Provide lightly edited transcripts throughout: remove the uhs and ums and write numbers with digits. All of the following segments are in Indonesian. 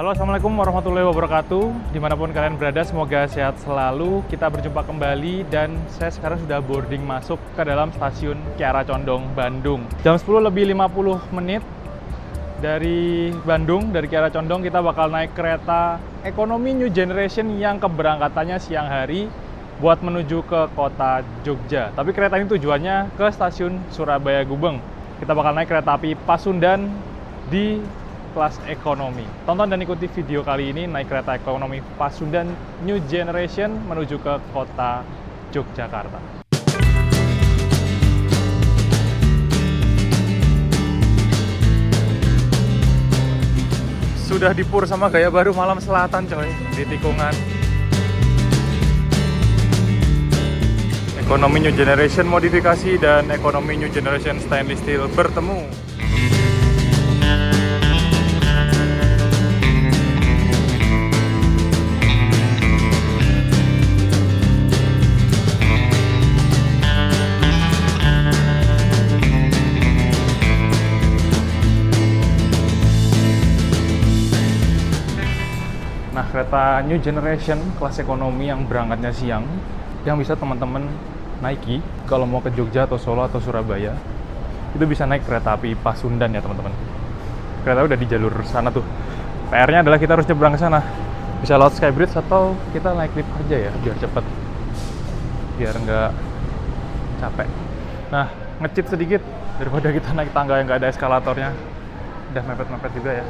Halo, assalamualaikum warahmatullahi wabarakatuh. Dimanapun kalian berada, semoga sehat selalu. Kita berjumpa kembali dan saya sekarang sudah boarding masuk ke dalam stasiun Kiara Condong, Bandung. Jam 10 lebih 50 menit dari Bandung, dari Kiara Condong kita bakal naik kereta ekonomi New Generation yang keberangkatannya siang hari buat menuju ke kota Jogja. Tapi kereta ini tujuannya ke stasiun Surabaya Gubeng. Kita bakal naik kereta api Pasundan di kelas ekonomi. Tonton dan ikuti video kali ini naik kereta ekonomi Pasundan New Generation menuju ke kota Yogyakarta. Sudah dipur sama gaya baru malam selatan coy, di tikungan. Ekonomi New Generation modifikasi dan ekonomi New Generation stainless steel bertemu. Nah, kereta New Generation kelas ekonomi yang berangkatnya siang, yang bisa teman-teman naiki kalau mau ke Jogja atau Solo atau Surabaya, itu bisa naik kereta api Pasundan ya teman-teman. Kereta udah di jalur sana tuh. PR-nya adalah kita harus nyebrang ke sana. Bisa lewat Skybridge atau kita naik lift aja ya, biar cepet, biar nggak capek. Nah, nge-cheat sedikit daripada kita naik tangga yang nggak ada eskalatornya. Udah mepet-mepet juga ya.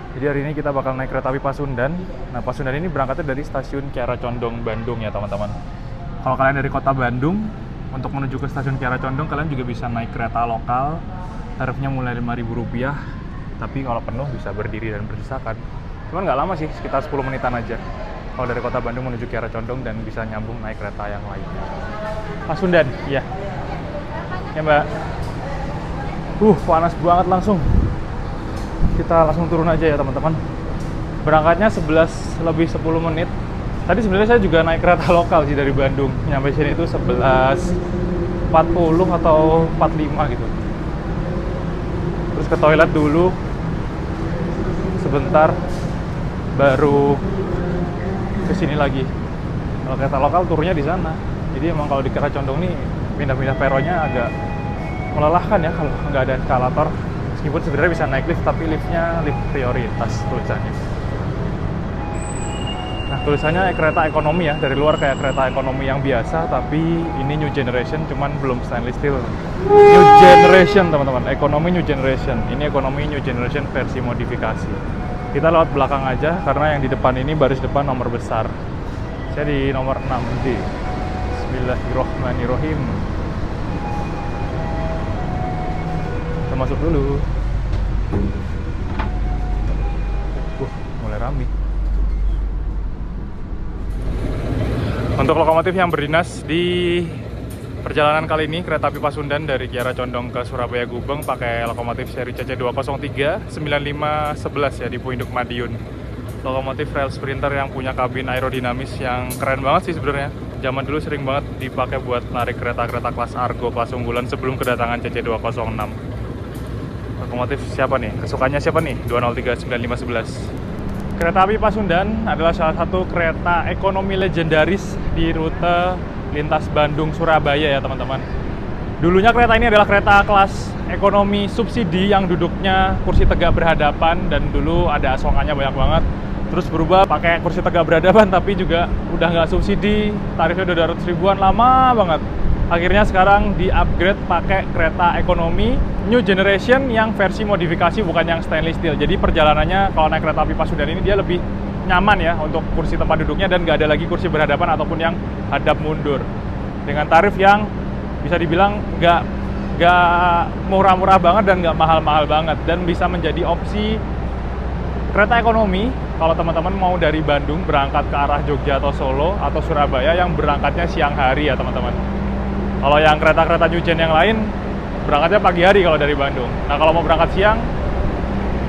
Jadi hari ini kita bakal naik kereta api Pasundan. Nah, Pasundan ini berangkatnya dari stasiun Kiara Condong, Bandung ya teman-teman. Kalau kalian dari kota Bandung, untuk menuju ke stasiun Kiara Condong, kalian juga bisa naik kereta lokal. Tarifnya mulai Rp5.000, tapi kalau penuh bisa berdiri dan berdesakan. Cuman nggak lama sih, sekitar 10 menitan aja. Kalau dari kota Bandung menuju Kiara Condong dan bisa nyambung naik kereta yang lainnya. Pasundan, iya. Ya mbak. Panas banget langsung. Kita langsung turun aja ya teman-teman. Berangkatnya 11 lebih 10 menit. Tadi sebenarnya saya juga naik kereta lokal sih dari Bandung. Nyampe sini itu 11.40 atau 45 gitu. Terus ke toilet dulu sebentar, baru ke sini lagi. Kalau kereta lokal turunnya di sana. Jadi emang kalau di Kiara Condong nih pindah-pindah peronnya agak melelahkan ya kalau nggak ada eskalator. Meskipun sebenarnya bisa naik lift, tapi liftnya lift prioritas tulisannya. Nah, tulisannya kereta ekonomi ya, dari luar kayak kereta ekonomi yang biasa, tapi ini New Generation, cuman belum stainless steel. New Generation teman-teman, ekonomi New Generation. Ini ekonomi New Generation versi modifikasi. Kita lewat belakang aja, karena yang di depan ini baris depan nomor besar. Saya di nomor 6D. Bismillahirrohmanirrohim. Masuk dulu. Mulai rame. Untuk lokomotif yang berdinas di perjalanan kali ini, kereta api Pasundan dari Kiara Condong ke Surabaya Gubeng pakai lokomotif seri CC203 9511 ya di Puinduk Madiun. Lokomotif rail sprinter yang punya kabin aerodinamis yang keren banget sih sebenarnya. Zaman dulu sering banget dipakai buat narik kereta-kereta kelas Argo, kelas unggulan sebelum kedatangan CC206. Lokomotif siapa nih? Kesukaannya siapa nih? 203-9511. Kereta api Pasundan adalah salah satu kereta ekonomi legendaris di rute lintas Bandung-Surabaya ya teman-teman. Dulunya kereta ini adalah kereta kelas ekonomi subsidi yang duduknya kursi tegak berhadapan, dan dulu ada asongannya banyak banget. Terus berubah pakai kursi tegak berhadapan tapi juga udah nggak subsidi, tarifnya udah 200 ribuan, lama banget. Akhirnya sekarang di-upgrade pakai kereta ekonomi New Generation yang versi modifikasi, bukan yang stainless steel. Jadi perjalanannya kalau naik kereta api Pasundan ini dia lebih nyaman ya untuk kursi tempat duduknya, dan nggak ada lagi kursi berhadapan ataupun yang hadap mundur. Dengan tarif yang bisa dibilang nggak murah-murah banget dan nggak mahal-mahal banget, dan bisa menjadi opsi kereta ekonomi kalau teman-teman mau dari Bandung berangkat ke arah Jogja atau Solo atau Surabaya yang berangkatnya siang hari ya teman-teman. Kalau yang kereta-kereta New Gen yang lain berangkatnya pagi hari kalau dari Bandung. Nah, kalau mau berangkat siang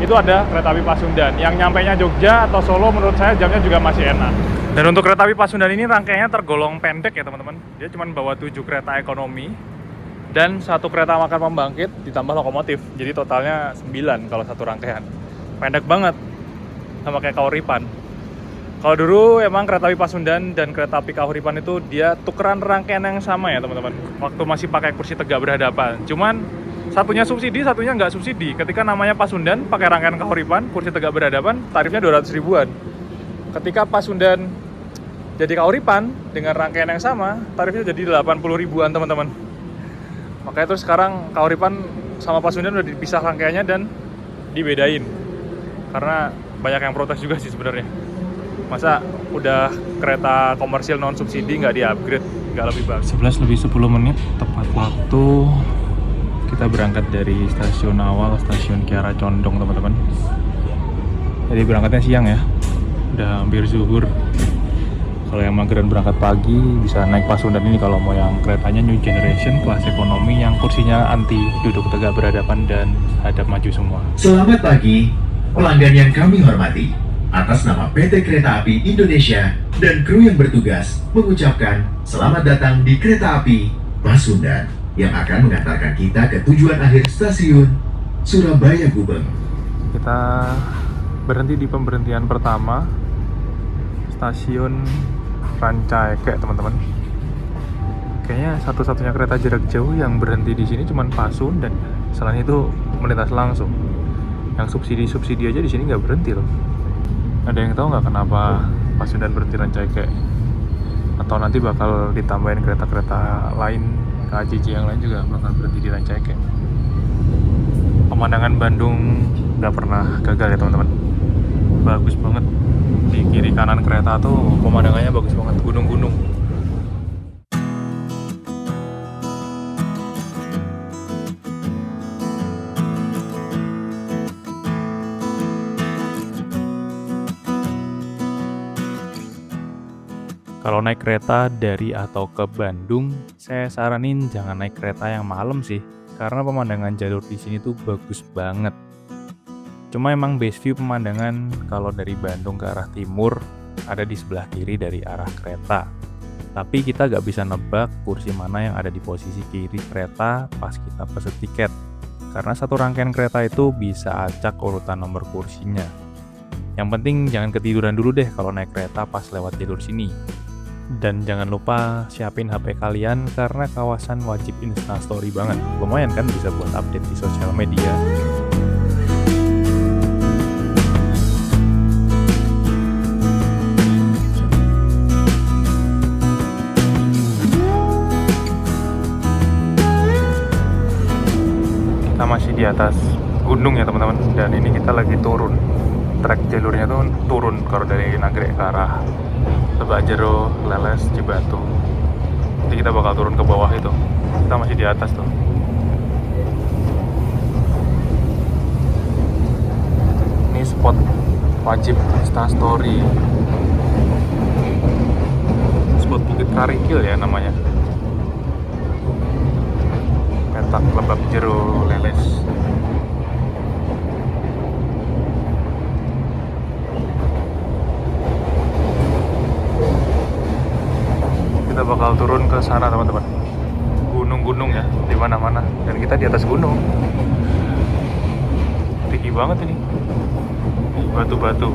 itu ada kereta api Pasundan yang nyampainya Jogja atau Solo, menurut saya jamnya juga masih enak. Dan untuk kereta api Pasundan ini rangkaiannya tergolong pendek ya teman-teman. Dia cuma bawa 7 kereta ekonomi dan 1 kereta makan pembangkit ditambah lokomotif. Jadi totalnya 9 kalau satu rangkaian. Pendek banget. sama kayak Kahuripan. Kalau dulu emang kereta api Pasundan dan kereta api Kahuripan itu dia tukeran rangkaian yang sama ya teman-teman. Waktu masih pakai kursi tegak berhadapan. Cuman satunya subsidi, satunya nggak subsidi. Ketika namanya Pasundan pakai rangkaian Kahuripan, kursi tegak berhadapan, tarifnya 200 ribuan. Ketika Pasundan jadi Kahuripan dengan rangkaian yang sama, tarifnya jadi 80 ribuan teman-teman. Makanya terus sekarang Kahuripan sama Pasundan udah dipisah rangkaiannya dan dibedain. Karena banyak yang protes juga sih sebenarnya. Masa udah kereta komersil non subsidi nggak di-upgrade, nggak lebih bagus. 11 lebih 10 menit tepat waktu kita berangkat dari stasiun awal, stasiun Kiara Condong teman-teman. Jadi berangkatnya siang ya, udah hampir zuhur. Kalau yang mageran berangkat pagi bisa naik Pasundan ini kalau mau yang keretanya New Generation kelas ekonomi yang kursinya anti duduk tegak berhadapan dan hadap maju semua. Selamat pagi, pelanggan yang kami hormati. Atas nama PT Kereta Api Indonesia dan kru yang bertugas mengucapkan selamat datang di Kereta Api Pasundan yang akan mengantarkan kita ke tujuan akhir stasiun Surabaya Gubeng. Kita berhenti di pemberhentian pertama, stasiun Rancaikek teman-teman. Kayaknya satu-satunya kereta jarak jauh yang berhenti di sini cuma Pasundan. Selain itu melintas langsung. Yang subsidi aja di sini nggak berhenti loh. Ada yang tahu nggak kenapa Pasundan berhenti Rancaikek? Atau nanti bakal ditambahin kereta-kereta lain, KAJJ yang lain juga bakal berhenti di Rancaikek. Pemandangan Bandung nggak pernah gagal ya teman-teman. Bagus banget. Di kiri kanan kereta tuh pemandangannya bagus banget, gunung-gunung. Kalau naik kereta dari atau ke Bandung, saya saranin jangan naik kereta yang malam sih, karena pemandangan jalur di sini tuh bagus banget. Cuma emang best view pemandangan kalau dari Bandung ke arah timur ada di sebelah kiri dari arah kereta. Tapi kita nggak bisa nebak kursi mana yang ada di posisi kiri kereta pas kita pesen tiket, karena satu rangkaian kereta itu bisa acak urutan nomor kursinya. Yang penting jangan ketiduran dulu deh kalau naik kereta pas lewat jalur sini. Dan jangan lupa siapin HP kalian karena kawasan wajib instastory banget. Lumayan kan bisa buat update di sosial media. Kita masih di atas gunung ya teman-teman. Dan ini kita lagi turun. Trek jalurnya tuh turun kalau dari Nagrek ke arah Lebak Jero, Leles, Cibatu. Nanti kita bakal turun ke bawah itu. Kita masih di atas tuh. Ini spot wajib instastory. Spot Bukit Karikil ya namanya. Petak Lebak Jero, Leles. Kita bakal turun ke sana teman-teman. Gunung-gunung ya di mana-mana dan kita di atas gunung. Tinggi banget ini. Batu-batu.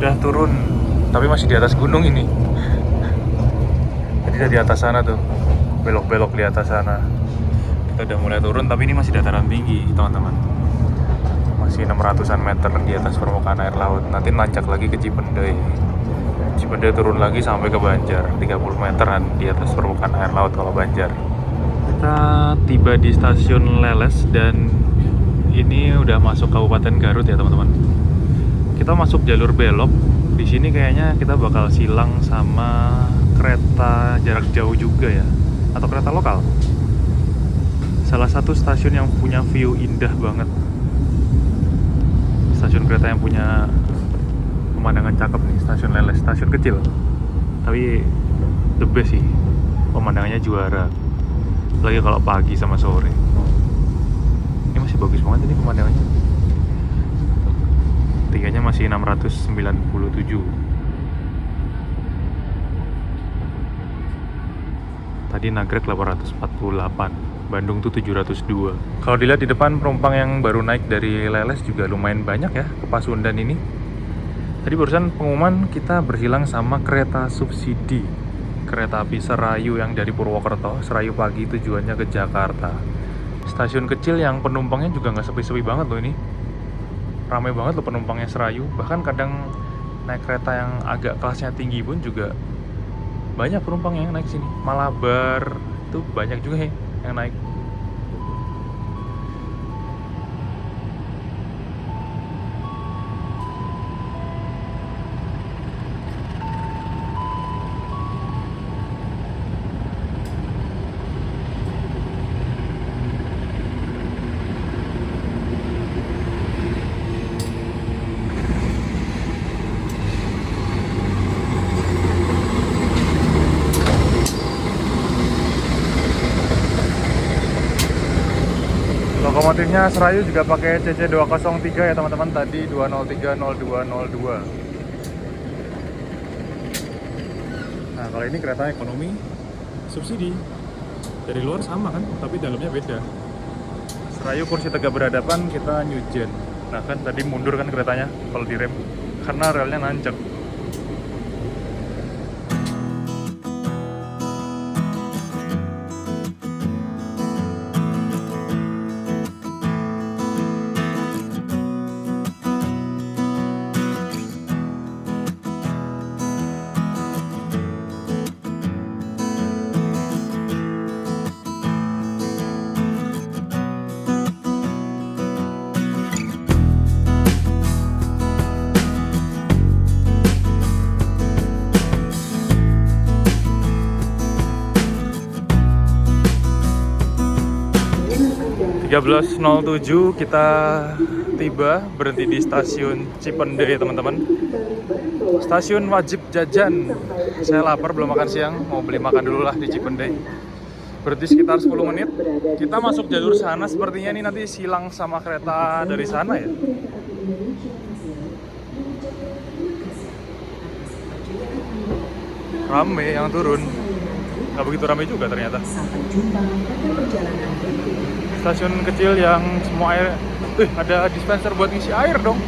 Sudah turun, tapi masih di atas gunung ini. Jadi di atas sana tuh, belok-belok di atas sana. Kita udah mulai turun, tapi ini masih dataran tinggi, teman-teman. Masih 600-an meter di atas permukaan air laut. Nanti nancak lagi ke Cipendei. Cipendei turun lagi sampai ke Banjar, 30 meteran di atas permukaan air laut kalau Banjar. Kita tiba di stasiun Leles dan ini udah masuk Kabupaten Garut ya teman-teman. Kita masuk jalur belok. Di sini kayaknya kita bakal silang sama kereta jarak jauh juga ya, atau kereta lokal. Salah satu stasiun yang punya view indah banget. Stasiun kereta yang punya pemandangan cakep nih, stasiun Leles, stasiun kecil. Tapi the best sih, pemandangannya juara. Lagi kalau pagi sama sore. Ini masih bagus banget ini pemandangannya. Tingginya masih 697. Tadi Nagrek 848, Bandung tuh 702. Kalau dilihat di depan penumpang yang baru naik dari Leles juga lumayan banyak ya ke Pasundan ini. Tadi barusan pengumuman kita berhilang sama kereta subsidi. Kereta api Serayu yang dari Purwokerto, Serayu pagi tujuannya ke Jakarta. Stasiun kecil yang penumpangnya juga nggak sepi-sepi banget loh ini. Ramai banget loh penumpangnya Serayu. Bahkan kadang naik kereta yang agak kelasnya tinggi pun juga banyak penumpang yang naik sini. Malabar itu banyak juga yang naik. Lokomotifnya Serayu juga pakai CC203 ya teman-teman, tadi 2030202. Nah, kalau ini kereta ekonomi subsidi. Dari luar sama kan, tapi dalamnya beda. Serayu kursi tegak berhadapan, kita New Gen. Nah kan tadi mundur kan keretanya kalau direm karena relnya nancep. .07 kita tiba, berhenti di stasiun Cipende ya teman-teman. Stasiun wajib jajan. Saya lapar, belum makan siang, mau beli makan dulu lah di Cipende. Berhenti sekitar 10 menit. Kita masuk jalur sana, sepertinya ini nanti silang sama kereta dari sana ya. Rame yang turun, nggak begitu rame juga ternyata. Stasiun kecil yang semua air, ada dispenser buat ngisi air dong.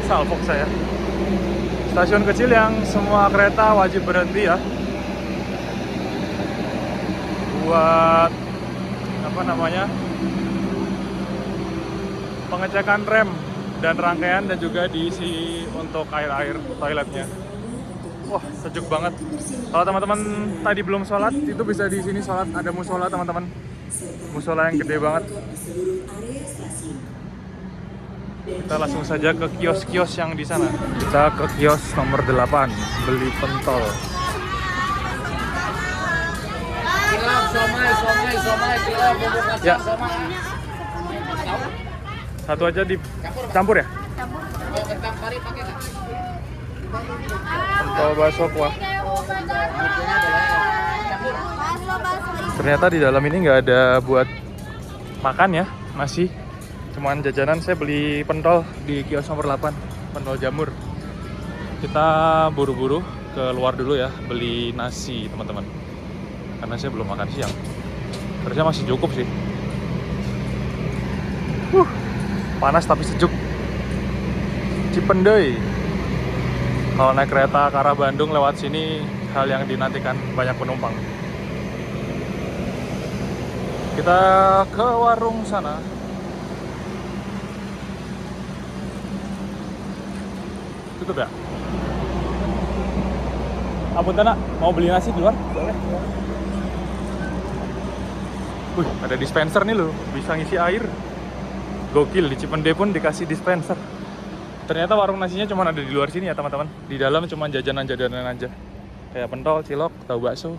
Salfok saya. Stasiun kecil yang semua kereta wajib berhenti ya, buat apa namanya, pengecekan rem dan rangkaian, dan juga diisi untuk air toiletnya. Wah, sejuk banget. Kalau teman-teman tadi belum sholat, itu bisa di sini sholat. Ada musola teman-teman, musola yang gede banget. Kita langsung saja ke kios-kios yang di sana. Kita ke kios nomor 8, beli pentol. Ya, satu aja dicampur ya? Pentol bakso kuah. Ternyata di dalam ini nggak ada buat makan ya, masih cuman jajanan. Saya beli pentol di kios nomor 8, pentol jamur. Kita buru-buru keluar dulu ya, beli nasi teman-teman, karena saya belum makan siang. Harusnya masih cukup sih. Panas tapi sejuk. Cipendei. Kalau naik kereta ke arah Bandung lewat sini, hal yang dinantikan banyak penumpang. Kita ke warung sana. Tutup ya? Ampun, Tana, mau beli nasi di luar? Boleh. Wih, ada dispenser nih loh, bisa ngisi air. Gokil, di Cipende pun dikasih dispenser. Ternyata warung nasinya cuma ada di luar sini ya teman-teman. Di dalam cuma jajanan-jajanan aja. Kayak pentol, cilok, tahu bakso.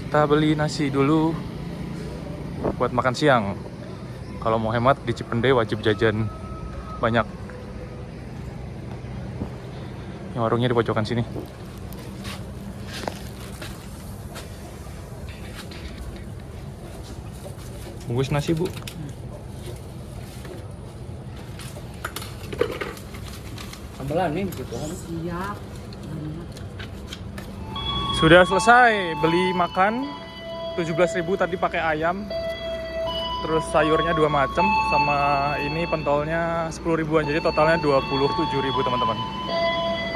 Kita beli nasi dulu buat makan siang. Kalau mau hemat di Cipende wajib jajan banyak. Yang warungnya di pojokan sini. Bungkus nasi, Bu. Sambelan nih gitu kan. Siap. Sudah selesai beli makan 17.000 tadi pakai ayam. Terus sayurnya 2 macam sama ini pentolnya 10 ribuan. Jadi totalnya 27.000 teman-teman.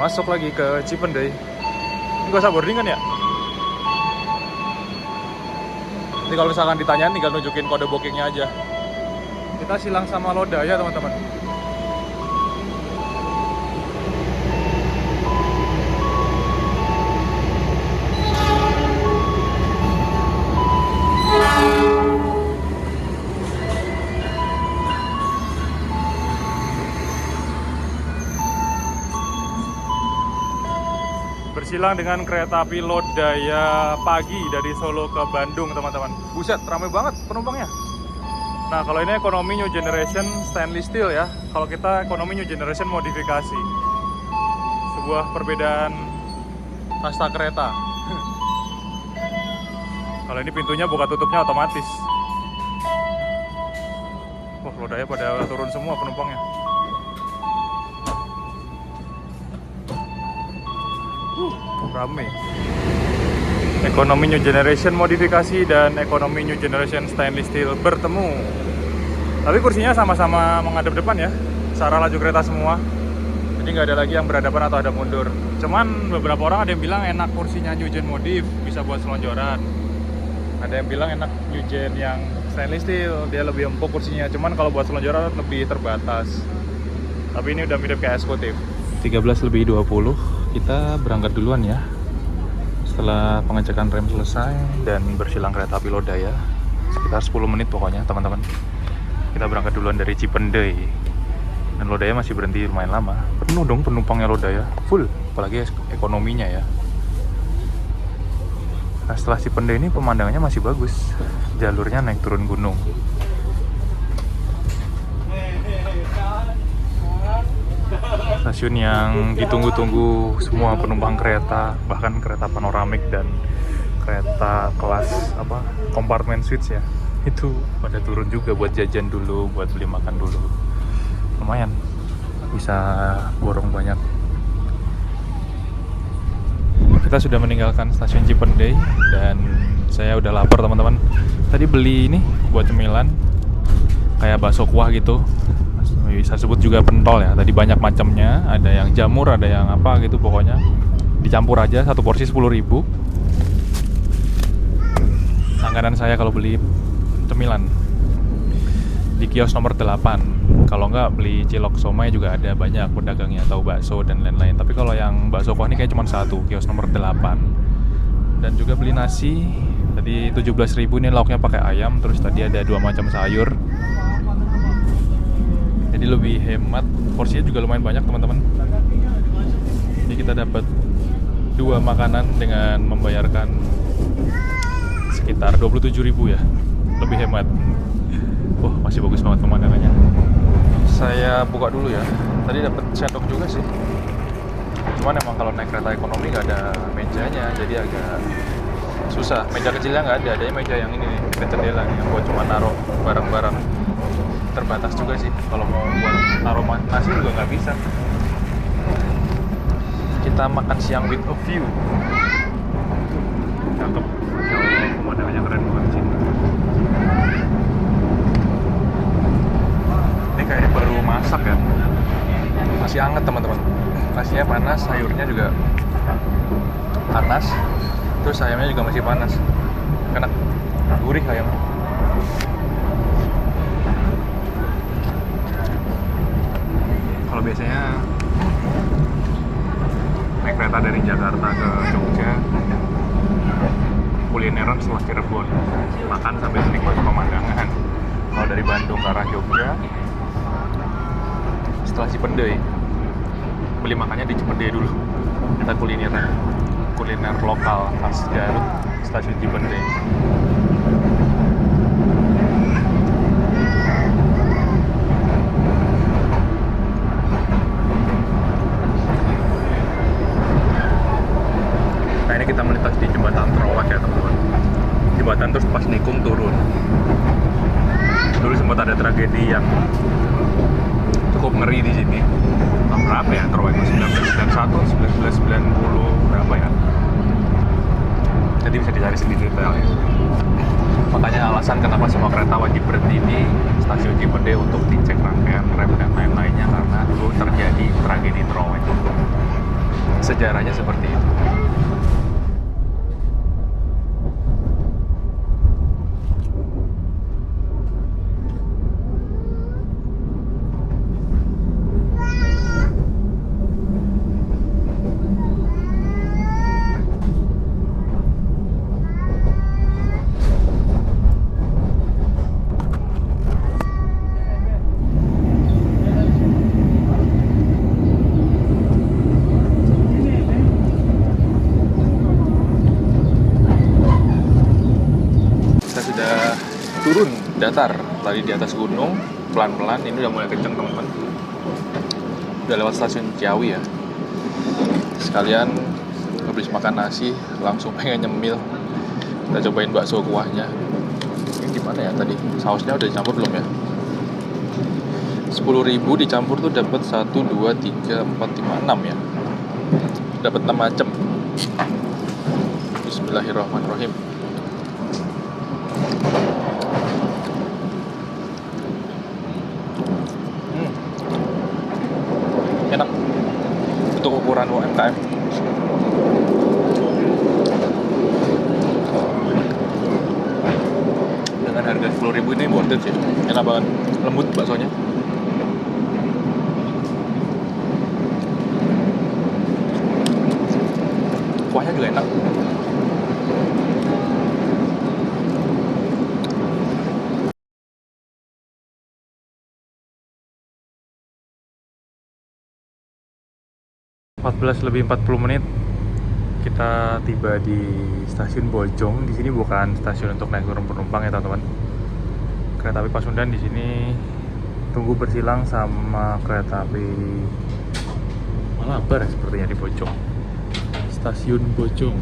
Masuk lagi ke Cipende. Ini gak usah boarding kan ya? Nanti kalau misalkan ditanyain tinggal nunjukin kode bookingnya aja. Kita silang sama Lodaya teman-teman. Bersilang dengan kereta api Lodaya pagi dari Solo ke Bandung teman-teman. Buset, ramai banget penumpangnya. Nah kalau ini ekonomi new generation stainless steel ya. Kalau kita ekonomi new generation modifikasi. Sebuah perbedaan kasta kereta. Kalau ini pintunya buka tutupnya otomatis. Wah, Lodaya pada turun semua penumpangnya. Rame. Ekonomi new generation modifikasi dan ekonomi new generation stainless steel bertemu. Tapi kursinya sama-sama menghadap depan ya. Searah laju kereta semua. Jadi nggak ada lagi yang berhadapan atau ada mundur. Cuman beberapa orang ada yang bilang enak kursinya new gen modif, bisa buat selonjoran. Ada yang bilang enak new gen yang stainless steel, dia lebih empuk kursinya. Cuman kalau buat selonjoran lebih terbatas. Tapi ini udah mirip kayak eksekutif. 13:20 kita berangkat duluan ya. Setelah pengecekan rem selesai dan bersilang kereta api Lodaya sekitar 10 menit pokoknya teman-teman. Kita berangkat duluan dari Cipende. Dan Lodaya masih berhenti lumayan lama. Penuh dong penumpangnya Lodaya, full, apalagi ekonominya ya. Nah setelah Cipende ini pemandangannya masih bagus. Jalurnya naik turun gunung. Stasiun yang ditunggu-tunggu semua penumpang kereta, bahkan kereta panoramik dan kereta kelas kompartemen suites ya, itu pada turun juga buat jajan dulu, buat beli makan dulu. Lumayan bisa borong banyak. Kita sudah meninggalkan stasiun Cipende dan saya udah lapar teman-teman. Tadi beli ini buat cemilan kayak bakso kuah gitu. Bisa sebut juga pentol ya. Tadi banyak macamnya, ada yang jamur, ada yang apa gitu pokoknya. Dicampur aja, satu porsi 10.000. Langganan saya kalau beli cemilan di kios nomor 8. Kalau nggak beli cilok somai juga ada banyak pedagangnya, tahu bakso dan lain-lain. Tapi kalau yang bakso kuah ini kayak cuma satu, kios nomor 8. Dan juga beli nasi. Tadi 17.000 ini lauknya pakai ayam, terus tadi ada 2 macam sayur. Jadi lebih hemat, porsinya juga lumayan banyak teman-teman. Jadi kita dapat 2 makanan dengan membayarkan sekitar 27.000 ya. Lebih hemat. Wah, masih bagus banget pemandangannya. Saya buka dulu ya. Tadi dapat sendok juga sih. Cuman emang kalau naik kereta ekonomi nggak ada mejanya, jadi agak susah. Meja kecilnya nggak ada, adanya meja yang ini nih, dekat jendela nih, yang buat cuma naruh barang-barang. Terbatas juga sih, kalau mau buat taruh nasi juga nggak bisa. Kita makan siang with a view. Cakep, Masya Allah, pemandangannya keren banget sih. Ini kayak baru masak ya, masih hangat teman-teman. Nasinya panas, sayurnya juga panas, terus ayamnya juga masih panas. Enak, gurih ayamnya. Kalau biasanya naik kereta dari Jakarta ke Jogja, kulineran setelah Cirebon, makan sampai menikmati pemandangan. Kalau dari Bandung ke arah Jogja, setelah Cipendei, beli makannya di Cipendei dulu. Kita kulineran, kuliner lokal khas Garut, stasiun Cipendei. Nah ini kita melintas di jembatan Trowek ya teman-teman. Jembatan terus pas nikung turun. Dulu sempat ada tragedi yang cukup ngeri di sini. Tahun berapa ya Trowek? 1991, 1990 berapa ya? Jadi bisa dicari sendiri detailnya. Makanya alasan kenapa semua kereta wajib berhenti di stasiun Cipendei untuk dicek rangkaian rem dan lain-lainnya karena dulu terjadi tragedi Trowek. Sejarahnya seperti itu. Turun datar, tadi di atas gunung pelan-pelan, ini udah mulai kenceng teman-teman. Udah lewat stasiun Ciawi ya. Sekalian habis makan nasi langsung pengen nyemil. Kita cobain bakso kuahnya. Ini gimana ya tadi? Sausnya udah dicampur belum ya? 10.000 dicampur tuh dapat 1 2 3 4 5 6 ya. Dapat 6 macam. Bismillahirrahmanirrahim. Enak untuk ukuran UMKM. Dengan harga 10.000 ini worth it sih. Enak banget, lembut baksonya. Kuahnya juga enak. lebih 40 menit kita tiba di stasiun Bojong. Di sini bukan stasiun untuk naik turun penumpang ya teman-teman. Kereta api Pasundan di sini tunggu bersilang sama kereta api Malabar sepertinya di Bojong. Stasiun Bojong.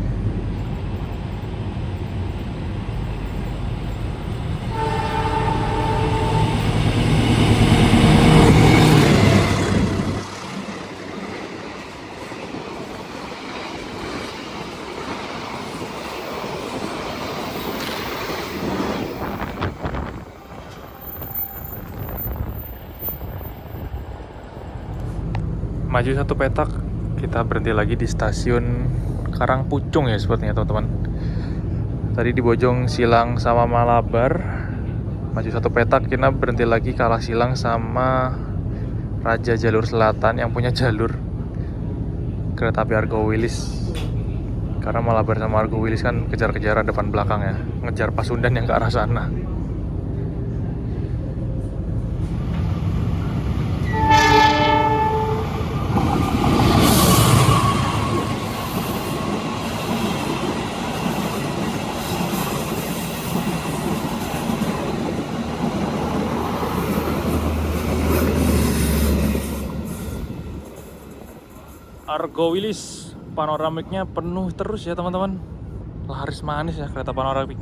Maju satu petak, kita berhenti lagi di stasiun Karangpucung ya sepertinya teman-teman. Tadi di Bojong silang sama Malabar. Maju satu petak, kita berhenti lagi kalah silang sama Raja Jalur Selatan yang punya jalur kereta api Argo Wilis. Karena Malabar sama Argo Wilis kan kejar-kejaran depan belakang ya, ngejar Pasundan yang ke arah sana. Argo Wilis panoramiknya penuh terus ya teman-teman. Laris manis ya kereta panoramik.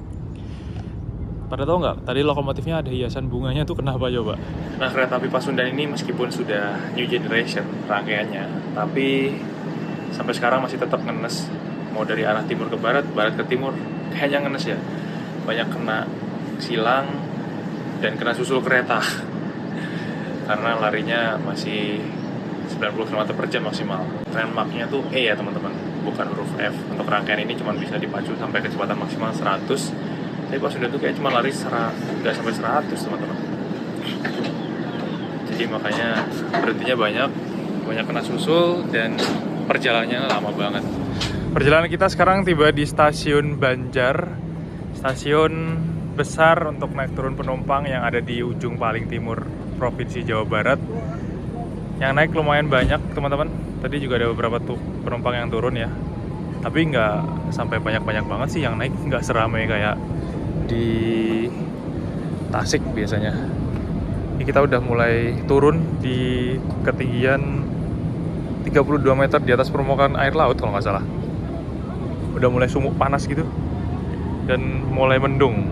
Pada tahu nggak? Tadi lokomotifnya ada hiasan bunganya tuh kenapa coba? Nah kereta api Pasundan ini meskipun sudah new generation rangkaiannya, tapi sampai sekarang masih tetap ngenes. Mau dari arah timur ke barat, barat ke timur, kayaknya ngenes ya. Banyak kena silang dan kena susul kereta. Karena larinya masih 90 km per jam maksimal. Landmarknya tuh E ya teman-teman, bukan huruf F. Untuk rangkaian ini cuma bisa dipacu sampai kecepatan maksimal 100. Tapi Pasundan tuh kayak cuma lari nggak sampai 100 teman-teman. Jadi makanya berhentinya banyak kena susul dan perjalanannya lama banget. Perjalanan kita sekarang tiba di stasiun Banjar. stasiun besar untuk naik turun penumpang yang ada di ujung paling timur Provinsi Jawa Barat. Yang naik lumayan banyak teman-teman. Tadi juga ada beberapa penumpang yang turun ya. Tapi nggak sampai banyak-banyak banget sih yang naik, nggak seramai kayak di Tasik biasanya. Ini kita udah mulai turun di ketinggian 32 meter di atas permukaan air laut kalau nggak salah. Udah mulai sumuk panas gitu dan mulai mendung.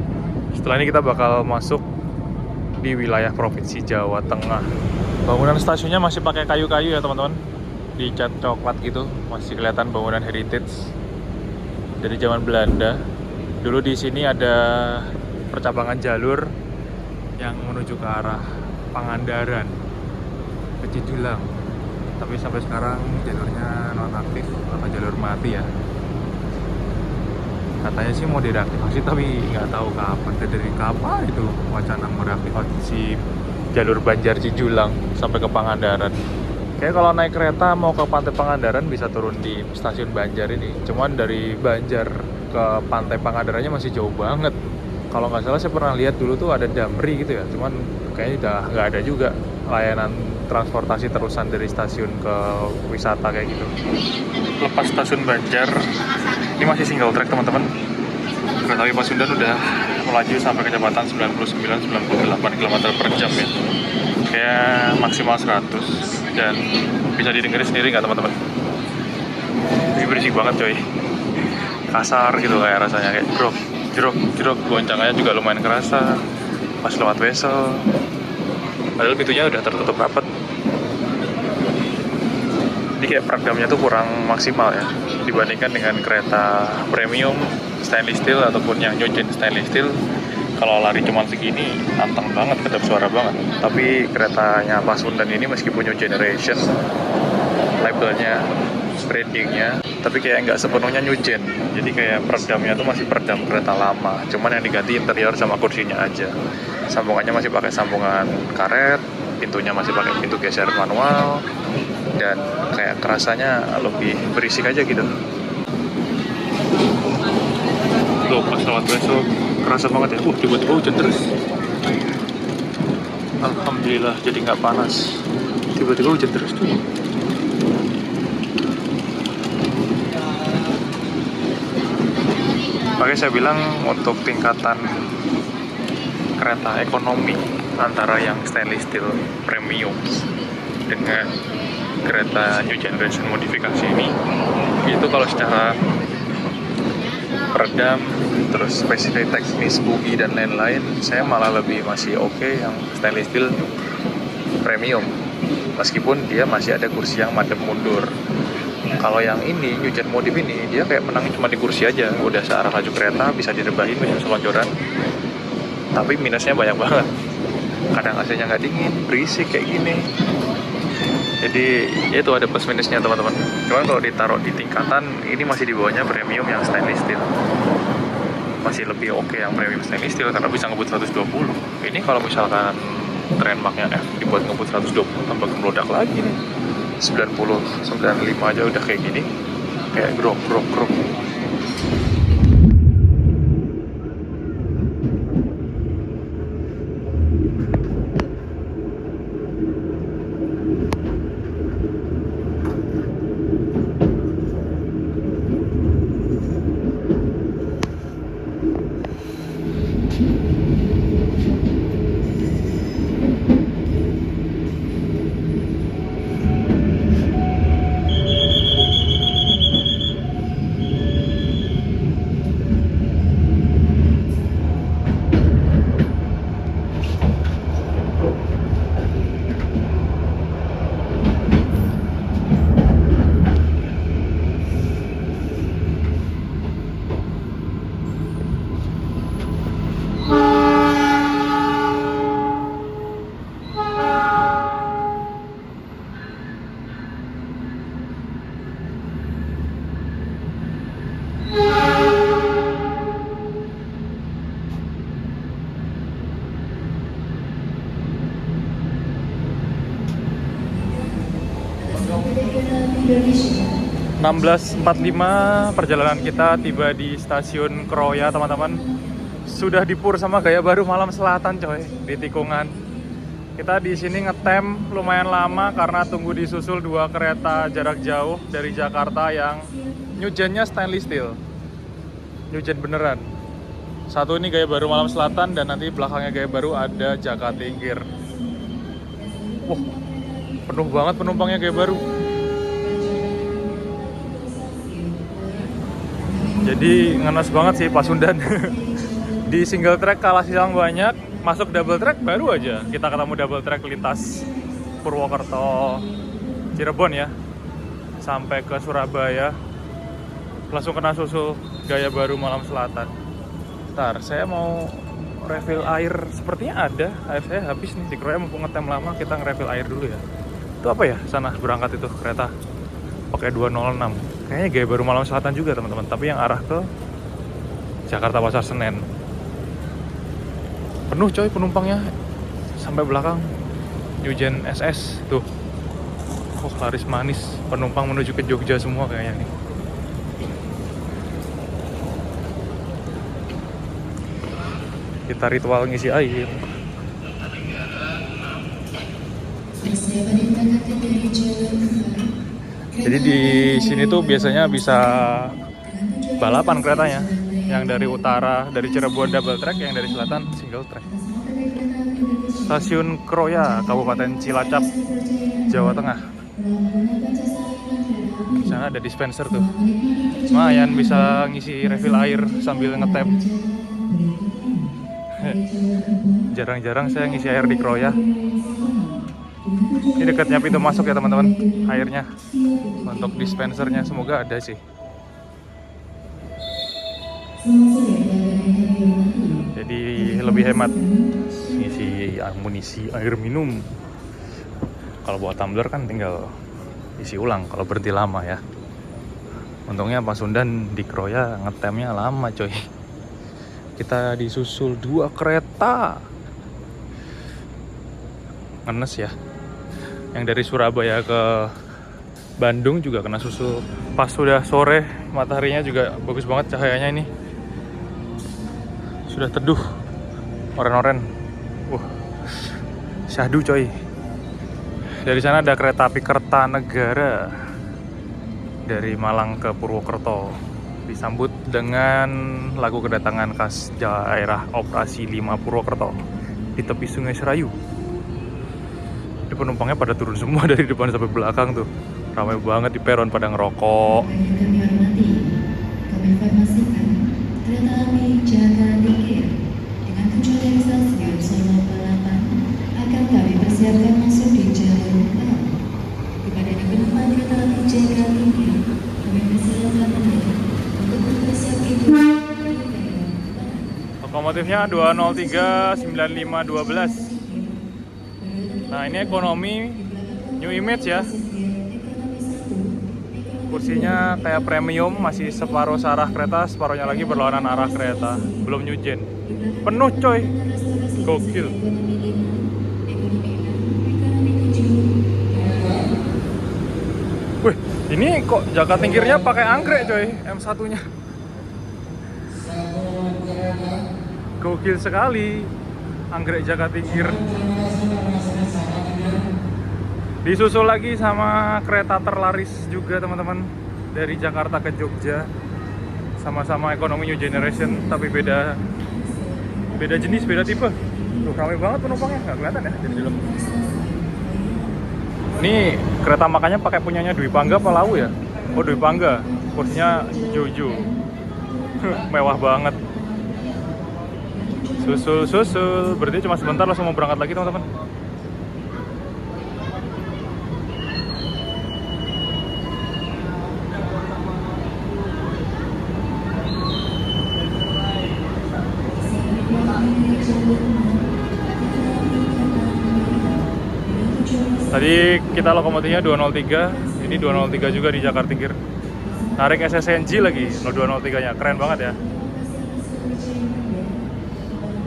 Setelah ini kita bakal masuk di wilayah Provinsi Jawa Tengah. Bangunan stasiunnya masih pakai kayu-kayu ya teman-teman, dicat coklat gitu, masih kelihatan bangunan heritage dari zaman Belanda. Dulu di sini ada percabangan jalur yang menuju ke arah Pangandaran, ke Cijulang. Tapi sampai sekarang jalurnya nonaktif atau jalur mati ya. Katanya sih mau direaktivasi tapi nggak tahu kapan. Dari kapan itu wacana mau reaktivasi jalur Banjar Cijulang sampai ke Pangandaran. Kayak kalau naik kereta mau ke Pantai Pangandaran bisa turun di stasiun Banjar ini. Cuman dari Banjar ke Pantai Pangandarannya masih jauh banget. Kalau nggak salah saya pernah lihat dulu tuh ada Damri gitu ya. Cuman kayaknya udah nggak ada juga layanan transportasi terusan dari stasiun ke wisata kayak gitu. Lepas stasiun Banjar, ini masih single track teman-teman. Kereta api Pasundan udah melaju sampai kecepatan 99-98 km per jam ya. Kayak maksimal 100 dan bisa didengerin sendiri nggak teman-teman? Ini berisik banget coy. Kasar gitu kayak rasanya, kayak jeruk, goncangannya juga lumayan kerasa pas lewat wesel. Padahal pintunya udah tertutup rapat. Jadi kayak peredamnya tuh kurang maksimal ya dibandingkan dengan kereta premium stainless steel ataupun yang Nyujin stainless steel. Kalau lari cuma segini anteng banget, kedap suara banget. Tapi keretanya Pasundan ini meskipun new generation, labelnya, brandingnya, tapi kayak nggak sepenuhnya new gen. Jadi kayak peredamnya tuh masih peredam kereta lama, cuman yang diganti interior sama kursinya aja. Sambungannya masih pakai sambungan karet, pintunya masih pakai pintu geser manual, dan kayak kerasanya lebih berisik aja gitu. Loh, pas lewat besok kerasa banget ya. Tiba-tiba hujan terus. Alhamdulillah jadi nggak panas. Tiba-tiba hujan terus tuh. Makanya saya bilang untuk tingkatan kereta ekonomi antara yang stainless steel premium dengan kereta new generation modifikasi ini, itu kalau secara peredam, terus spesifik teknis bugi dan lain-lain, saya malah lebih masih oke yang stainless steel premium, meskipun dia masih ada kursi yang madep mundur. Kalau yang ini new gen modif ini, dia kayak menang cuma di kursi aja, udah searah laju kereta, bisa direbahin banyak selonjoran, tapi minusnya banyak banget. Kadang AC-nya nggak dingin, berisik kayak gini. Jadi itu ada plus minusnya teman-teman. Cuman kalau ditaruh di tingkatan ini masih di bawahnya premium yang stainless steel. Masih lebih oke yang premium stainless steel karena bisa ngebut 120. Ini kalau misalkan trademarknya F dibuat ngebut 120 tambah meledak lagi nih. 90, 95 aja udah kayak gini. Kayak grok. 16.45 perjalanan kita tiba di stasiun Kroya teman-teman. sudah dipur sama gaya baru Malam Selatan coy di tikungan. Kita di sini ngetem lumayan lama karena tunggu disusul 2 kereta jarak jauh dari Jakarta yang nyujennya stainless steel. Nyujen beneran. Satu ini gaya baru Malam Selatan dan nanti belakangnya gaya baru ada Jakatingkir. Wah, penuh banget penumpangnya gaya baru. Jadi ngenes banget sih Pasundan. Di single track kalah silang banyak, masuk double track baru aja kita ketemu double track lintas Purwokerto Cirebon ya, sampai ke Surabaya, langsung kena susul gaya baru Malam Selatan. Ntar saya mau refill air, sepertinya ada, air saya habis nih di Kroya, mumpung ngetem lama kita nge-refill air dulu ya. Itu apa ya sana berangkat itu kereta pakai 206. Kayaknya gaya baru Malam Selatan juga teman-teman, tapi yang arah ke Jakarta Pasar Senen. Penuh coy penumpangnya sampai belakang. Yujen SS tuh. Oh, laris manis, penumpang menuju ke Jogja semua kayaknya nih. Kita ritual ngisi air. Jadi di sini tuh biasanya bisa balapan keretanya. Yang dari utara, dari Cirebon double track, yang dari selatan single track. Stasiun Kroya, Kabupaten Cilacap, Jawa Tengah. Di sana ada dispenser tuh. Lumayan bisa ngisi refill air sambil ngetem. Jarang-jarang saya ngisi air di Kroya. Ini dekatnya pintu masuk ya teman-teman, airnya. Untuk dispensernya semoga ada sih. Jadi lebih hemat ngisi amunisi air minum. Kalau buat tumbler kan tinggal isi ulang kalau berhenti lama ya. Untungnya Pasundan di Kroya ngetemnya lama coy. Kita disusul 2 kereta. Ngenes ya. Yang dari Surabaya ke Bandung juga kena susul. Pas sudah sore, mataharinya juga bagus banget cahayanya ini. Sudah teduh, oren-oren. Syahdu coy. Dari sana ada kereta api Kertanegara dari Malang ke Purwokerto. Disambut dengan lagu kedatangan khas daerah operasi 5 Purwokerto di tepi Sungai Serayu. Ini penumpangnya pada turun semua dari depan sampai belakang tuh. Ramai banget di peron pada ngerokok. Kami informasikan kereta api Jakatingkir dengan tujuan dari stasiun Solo Balapan akan kami persiapkan masuk di jalur L. Kepada penumpang kereta api Jakatingkir, kami persilakan untuk bersiap itu. Lokomotifnya 203 9512. Nah, ini ekonomi New Image ya. Kursinya kayak premium, masih separuh searah kereta, separuhnya lagi berlawanan arah kereta. Belum nyujen. Penuh coy. Gokil. Wih, ini kok Jakatingkirnya pakai anggrek coy, M1-nya. Gokil sekali. Anggrek Jakatingkir. Disusul lagi sama kereta terlaris juga teman-teman, dari Jakarta ke Jogja. Sama-sama ekonomi new generation tapi beda jenis, beda tipe. Tuh ramai banget penumpangnya, nggak kelihatan ya dari dalam. Ini kereta makannya pakai punyanya Dwi Pangga apa Lawu ya? Oh, Dwi Pangga. Kursinya Jojo. Mewah banget. Susul. Berarti cuma sebentar langsung mau berangkat lagi teman-teman. Tadi kita lokomotifnya 203, ini 203 juga di Jakatingkir. Narik SSNG lagi, 203-nya, keren banget ya.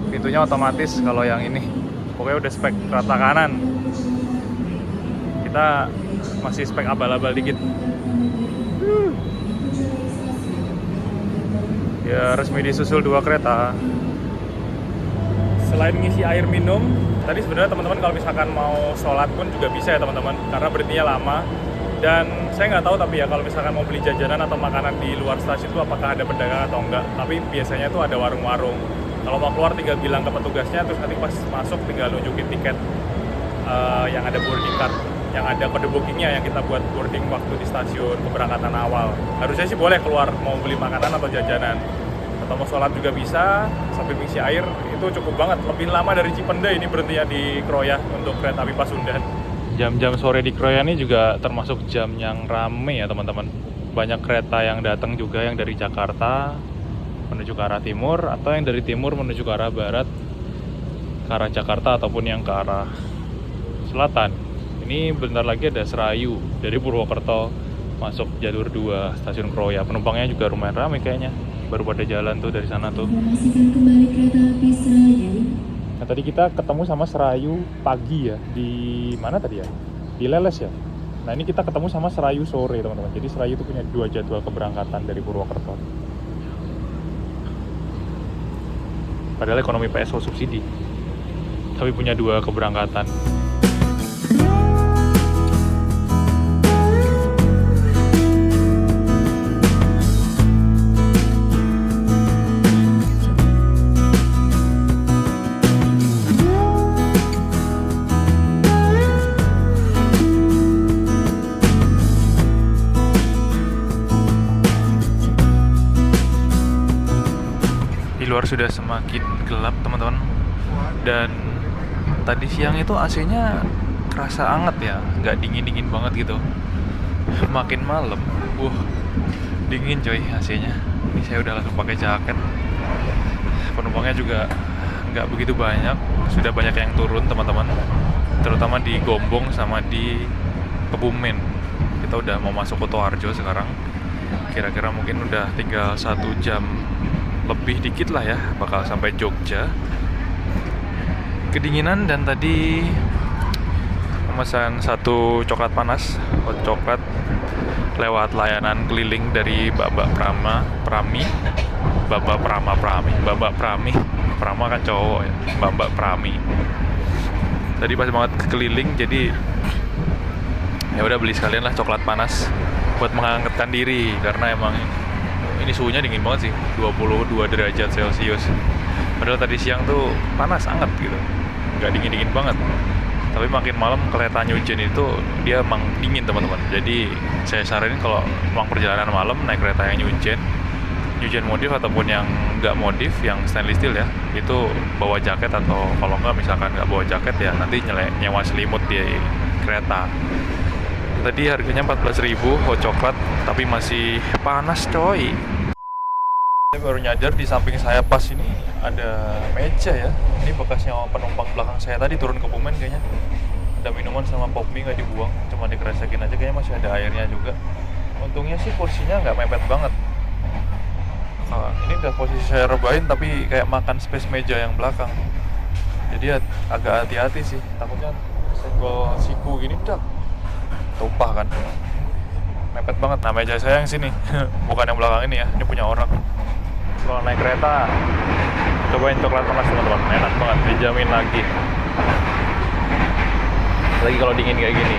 Pintunya otomatis kalau yang ini. Pokoknya udah spek rata kanan. Kita masih spek abal-abal dikit. Ya resmi disusul 2 kereta. Selain ngisi air minum, tadi sebenarnya teman-teman kalau misalkan mau sholat pun juga bisa ya teman-teman, karena berhentinya lama. Dan saya nggak tahu tapi ya kalau misalkan mau beli jajanan atau makanan di luar stasiun itu apakah ada pedagang atau enggak. Tapi biasanya tuh ada warung-warung. Kalau mau keluar tinggal bilang ke petugasnya, terus nanti pas masuk tinggal nunjukin tiket yang ada boarding card, yang ada kode bookingnya yang kita buat boarding waktu di stasiun keberangkatan awal. Harusnya sih boleh keluar mau beli makanan atau jajanan. Atau mau sholat juga bisa, sambil ngisi air, itu cukup banget. Lebih lama dari Cipende ini berhentinya di Kroya untuk kereta api Pasundan. Jam-jam sore di Kroya ini juga termasuk jam yang rame ya teman-teman. Banyak kereta yang datang juga, yang dari Jakarta menuju ke arah timur, atau yang dari timur menuju ke arah barat, ke arah Jakarta ataupun yang ke arah selatan. Ini bentar lagi ada Serayu dari Purwokerto masuk jalur 2 stasiun Kroya. Penumpangnya juga lumayan ramai kayaknya. Baru pada jalan tuh dari sana tuh. Informasikan kembali kereta api Serayu. Nah, tadi kita ketemu sama Serayu pagi ya. Di mana tadi ya? Di Leles ya. Nah, ini kita ketemu sama Serayu sore, teman-teman. Jadi Serayu itu punya 2 jadwal keberangkatan dari Purwokerto. Padahal ekonomi PSO subsidi. Tapi punya 2 keberangkatan. Luar sudah semakin gelap teman-teman, dan tadi siang itu AC-nya kerasa anget ya, nggak dingin-dingin banget gitu. Makin malam, dingin coy AC-nya. Ini saya udah langsung pakai jaket. Penumpangnya juga nggak begitu banyak, sudah banyak yang turun teman-teman, terutama di Gombong sama di Kebumen. Kita udah mau masuk Kutoarjo sekarang. Kira-kira mungkin udah tinggal 1 jam lebih dikit lah ya, bakal sampai Jogja. Kedinginan, dan tadi memesan 1 coklat panas, hot coklat, lewat layanan keliling dari Babak Prami. Prama kan cowok ya, Babak Prami. Tadi pas banget keliling, jadi ya udah beli sekalian lah coklat panas buat menghangatkan diri, karena emang ini suhunya dingin banget sih, 22 derajat Celcius. Padahal tadi siang tuh panas anget gitu, nggak dingin-dingin banget. Tapi makin malam kereta Nyujen itu dia emang dingin teman-teman. Jadi saya saranin kalau emang perjalanan malam naik kereta yang Nyujen modif ataupun yang nggak modif, yang stainless steel ya, itu bawa jaket, atau kalau nggak misalkan nggak bawa jaket ya nanti nyewa selimut di kereta. Tadi harganya 14.000 hot coklat, tapi masih panas coy. Saya baru nyadar di samping saya pas ini ada meja ya. Ini bekasnya penumpang belakang saya tadi turun ke Kebumen kayaknya. Ada minuman sama pop mie nggak dibuang, cuma dikeresekin aja, kayaknya masih ada airnya juga. Untungnya sih kursinya nggak mepet banget. Nah, ini udah posisi saya rebahin tapi kayak makan space meja yang belakang. Jadi agak hati-hati sih, takutnya senggol siku gini tumpah kan, mepet banget. Nah, meja saya yang sini bukan yang belakang ini ya, ini punya orang. Kalau naik kereta cobain coklat panas teman-teman, enak banget, dijamin lagi kalau dingin kayak gini.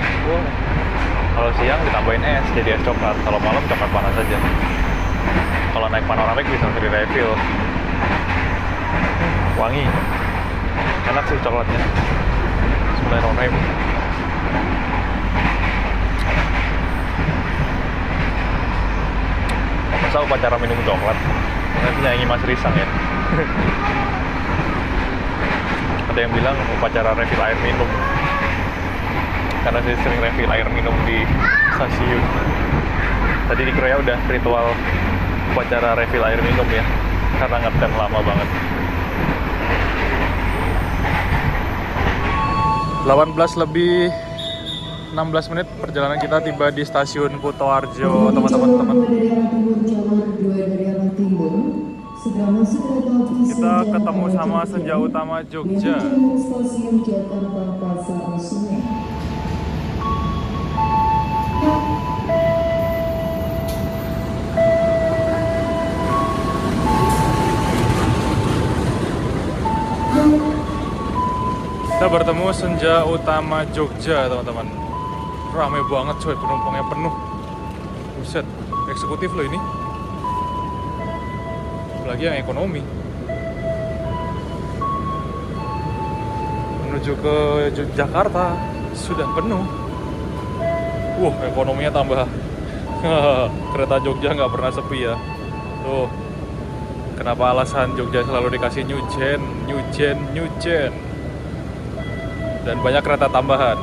Kalau siang ditambahin es jadi es coklat, kalau malam coklat panas aja. Kalau naik panoramik bisa free refill. Wangi, enak sih coklatnya. Bismillahirrahmanirrahim. Masa upacara minum coklat? Nanti nyanyi Mas Risang ya. Ada yang bilang upacara refill air minum, karena saya sering refill air minum di stasiun. Tadi di Kroya udah ritual upacara refill air minum ya, karena ngetem lama banget. 18 lebih 16 menit perjalanan kita tiba di stasiun Kutoarjo, teman-teman. Kita ketemu sama Senja Utama Jogja. Stasiun Jakarta Pasar Senen. Kita bertemu Senja Utama Jogja, teman-teman. Rame banget coy, penumpangnya penuh. Buset, eksekutif loh ini. Lagi yang ekonomi. Menuju ke Jakarta sudah penuh. Wah, ekonominya tambah. Kereta Jogja nggak pernah sepi ya. Tuh, kenapa alasan Jogja selalu dikasih Nyujen. Dan banyak kereta tambahan.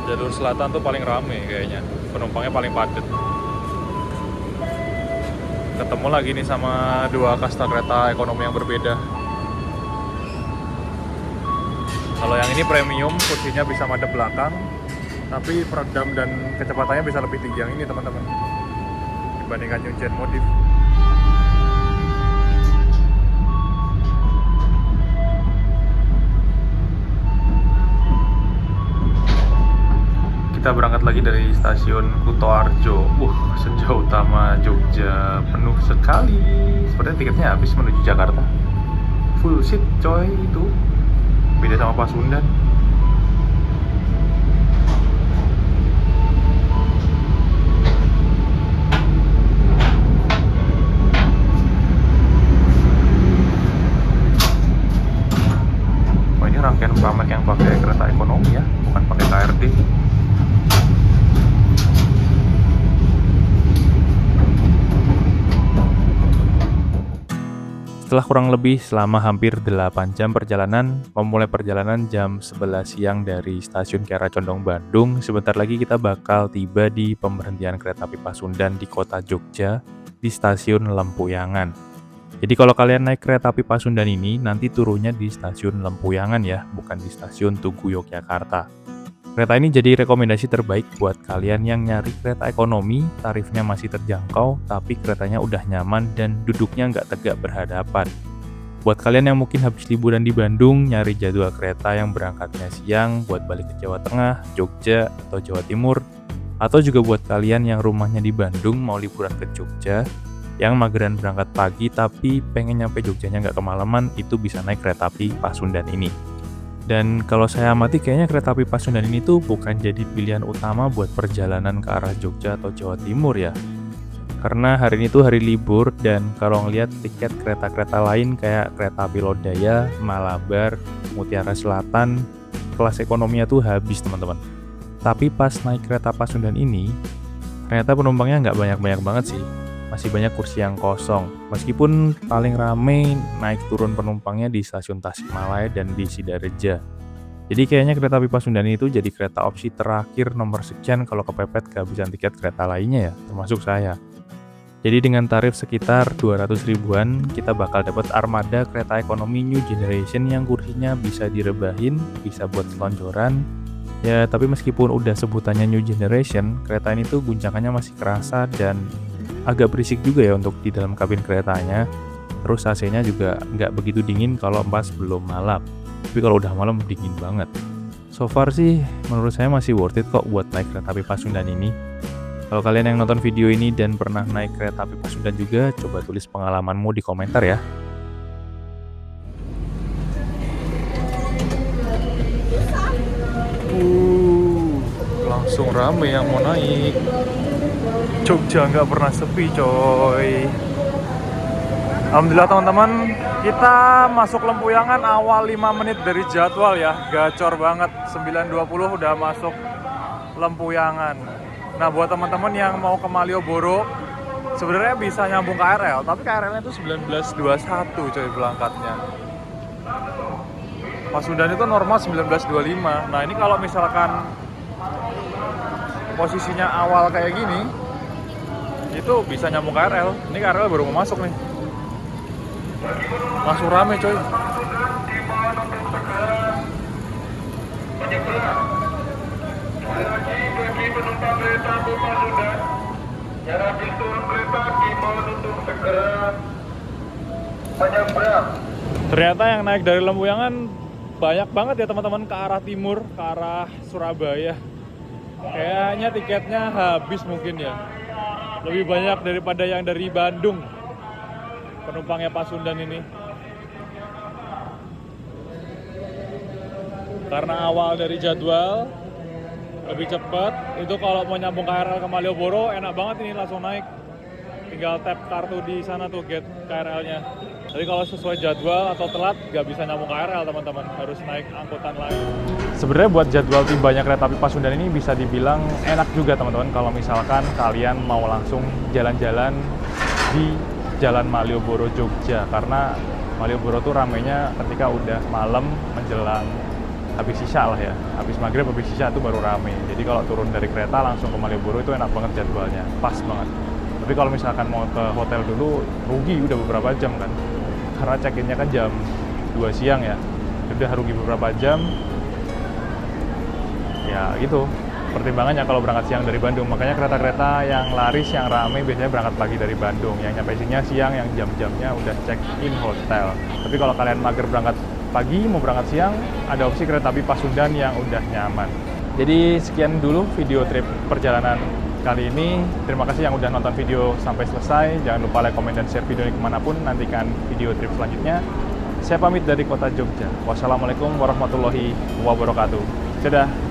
Jalur selatan tuh paling rame kayaknya. Penumpangnya paling padat. Ketemu lagi nih sama dua kasta kereta ekonomi yang berbeda. Kalau yang ini premium, kursinya bisa madep belakang, tapi peredam dan kecepatannya bisa lebih tinggi yang ini, teman-teman, dibandingkan Nyujen Modif. Kita berangkat lagi dari stasiun Kutoarjo. Senja Utama Jogja penuh sekali. Sepertinya tiketnya habis menuju Jakarta. Full seat coy itu. Beda sama Pasundan. Oh, ini rangkaian Pramek yang pakai kereta ekonomi ya, bukan pakai KRD. Setelah kurang lebih selama hampir 8 jam perjalanan, memulai perjalanan jam 11 siang dari stasiun Kiara Condong Bandung, sebentar lagi kita bakal tiba di pemberhentian kereta api Pasundan di kota Jogja, di stasiun Lempuyangan. Jadi kalau kalian naik kereta api Pasundan ini, nanti turunnya di stasiun Lempuyangan ya, bukan di stasiun Tugu Yogyakarta. Kereta ini jadi rekomendasi terbaik buat kalian yang nyari kereta ekonomi, tarifnya masih terjangkau, tapi keretanya udah nyaman dan duduknya nggak tegak berhadapan. Buat kalian yang mungkin habis liburan di Bandung, nyari jadwal kereta yang berangkatnya siang buat balik ke Jawa Tengah, Jogja, atau Jawa Timur, atau juga buat kalian yang rumahnya di Bandung mau liburan ke Jogja, yang mageran berangkat pagi tapi pengen nyampe Jogjanya nggak kemalaman, itu bisa naik kereta api Pasundan ini. Dan kalau saya amati kayaknya kereta api Pasundan ini tuh bukan jadi pilihan utama buat perjalanan ke arah Jogja atau Jawa Timur ya. Karena hari ini tuh hari libur dan kalau ngeliat tiket kereta-kereta lain kayak kereta api Lodaya, Malabar, Mutiara Selatan, kelas ekonominya tuh habis teman-teman. Tapi pas naik kereta Pasundan ini, ternyata penumpangnya nggak banyak-banyak banget sih. Masih banyak kursi yang kosong. Meskipun paling rame naik turun penumpangnya di stasiun Tasikmalaya dan di Sidareja. Jadi kayaknya kereta api Pasundan itu jadi kereta opsi terakhir nomor sekian kalau kepepet kehabisan tiket kereta lainnya ya, termasuk saya. Jadi dengan tarif sekitar 200 ribuan, kita bakal dapat armada kereta ekonomi New Generation yang kursinya bisa direbahin, bisa buat selonjoran. Ya, tapi meskipun udah sebutannya New Generation, kereta ini tuh guncangannya masih kerasa dan agak berisik juga ya untuk di dalam kabin keretanya. Terus AC-nya juga nggak begitu dingin kalau pas belum malam. Tapi kalau udah malam dingin banget. So far sih menurut saya masih worth it kok buat naik kereta api Pasundan ini. Kalau kalian yang nonton video ini dan pernah naik kereta api Pasundan juga, coba tulis pengalamanmu di komentar ya. Langsung rame yang mau naik. Jogja nggak pernah sepi coy. Alhamdulillah teman-teman, kita masuk Lempuyangan awal 5 menit dari jadwal ya. Gacor banget, 9.20 udah masuk Lempuyangan. Nah buat teman-teman yang mau ke Malioboro, sebenarnya bisa nyambung KRL, tapi KRL-nya itu 19.21 coy berangkatnya. Pasundan itu normal 19.25. Nah ini kalau misalkan posisinya awal kayak gini, itu bisa nyambung KRL. Ini KRL baru mau masuk nih. Langsung rame coy. Penumpang kereta api Pasundan yang habis turun kereta api mohon untuk segera menyeberang. Ternyata yang naik dari Lempuyangan banyak banget ya teman-teman ke arah timur, ke arah Surabaya. Kayaknya tiketnya habis mungkin ya. Lebih banyak daripada yang dari Bandung penumpangnya Pasundan ini. karena awal dari jadwal lebih cepat. Itu kalau mau nyambung KRL ke Malioboro enak banget ini, langsung naik, tinggal tap kartu di sana tuh gate KRL-nya. Tapi kalau sesuai jadwal atau telat nggak bisa nyambung KRL teman-teman, harus naik angkutan lain. Sebenarnya buat jadwal tibanya kereta api Pasundan ini bisa dibilang enak juga teman-teman kalau misalkan kalian mau langsung jalan-jalan di Jalan Malioboro Jogja, karena Malioboro tuh ramenya ketika udah malam menjelang habis isya lah ya, habis maghrib habis isya itu baru rame. Jadi kalau turun dari kereta langsung ke Malioboro itu enak banget jadwalnya, pas banget. Tapi kalau misalkan mau ke hotel dulu rugi udah beberapa jam kan, karena check-in-nya kan jam 2 siang ya, udah rugi beberapa jam. Ya gitu pertimbangannya kalau berangkat siang dari Bandung. Makanya kereta-kereta yang laris, yang rame biasanya berangkat pagi dari Bandung, yang nyampe sini siang, yang jam-jamnya udah check-in hotel. Tapi kalau kalian mager berangkat pagi, mau berangkat siang, ada opsi kereta api Pasundan yang udah nyaman. Jadi sekian dulu video trip perjalanan kali ini. Terima kasih yang udah nonton video sampai selesai. Jangan lupa like, komen, dan share video ini kemanapun. Nantikan video trip selanjutnya. Saya pamit dari kota Jogja. Wassalamualaikum warahmatullahi wabarakatuh. Dadah.